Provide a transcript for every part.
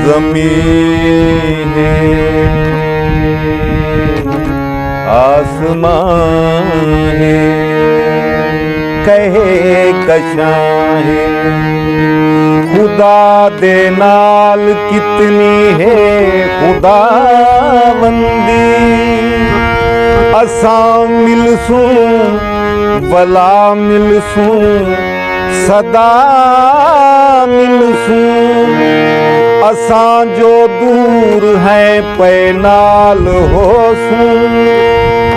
ज़मीन है आसमां है कहे कशां है खुदा दे नाल कितनी है खुदावंदी असां मिलसूं भला मिलसूं सदा मिलसूं असां जो दूर हैं पे नाल होसूं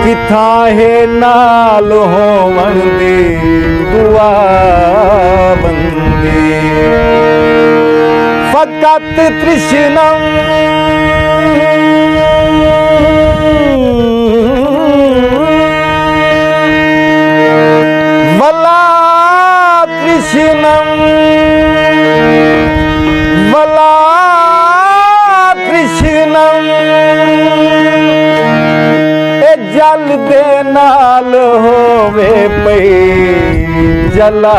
किथा है नाल होवण दी दुआ बंदी फकत तृष्णम वला तृष्णम वला कृष्णम ए जल दे नाल होवे पई जला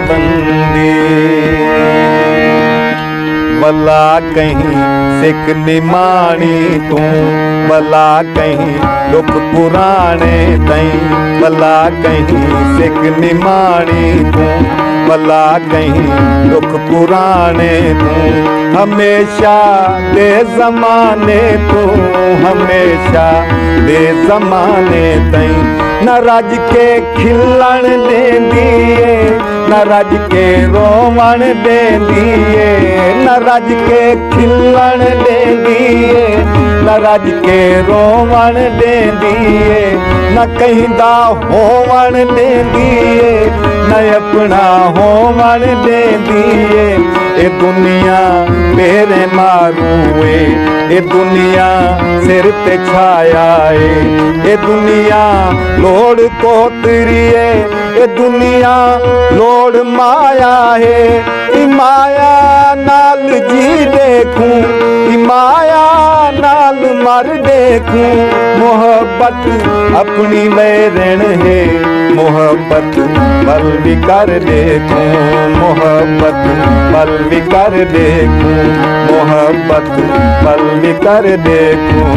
बंदी भला कहीं सिख निमाणी तू भला कहीं दुख पुराने तई भला कहीं सिख निमाणी तू भला कहीं दुख पुराने तू हमेशा दे जमाने तू हमेशा दे जमाने तई न रज के खिलण देंदिए न रज के रोवण देंदिए न रज के खिलण देंदिए न रज के रोवण देंदिए न कहिंदा होवण देंदिए न अपना होवण देंदिए ए दुनिया मेरे मारूए ए दुनिया सिर ते छाया ए दुनिया लोड़ कोतरिए ए दुनिया लोड़ माया है ई माया नाल जी देखूं ई माया नाल मर देखूं मोहब्बत अपनी वैरण है मोहब्बत पल भी कर देखूं मोहब्बत पल भी कर देखूं मोहब्बत पल भी कर देखूं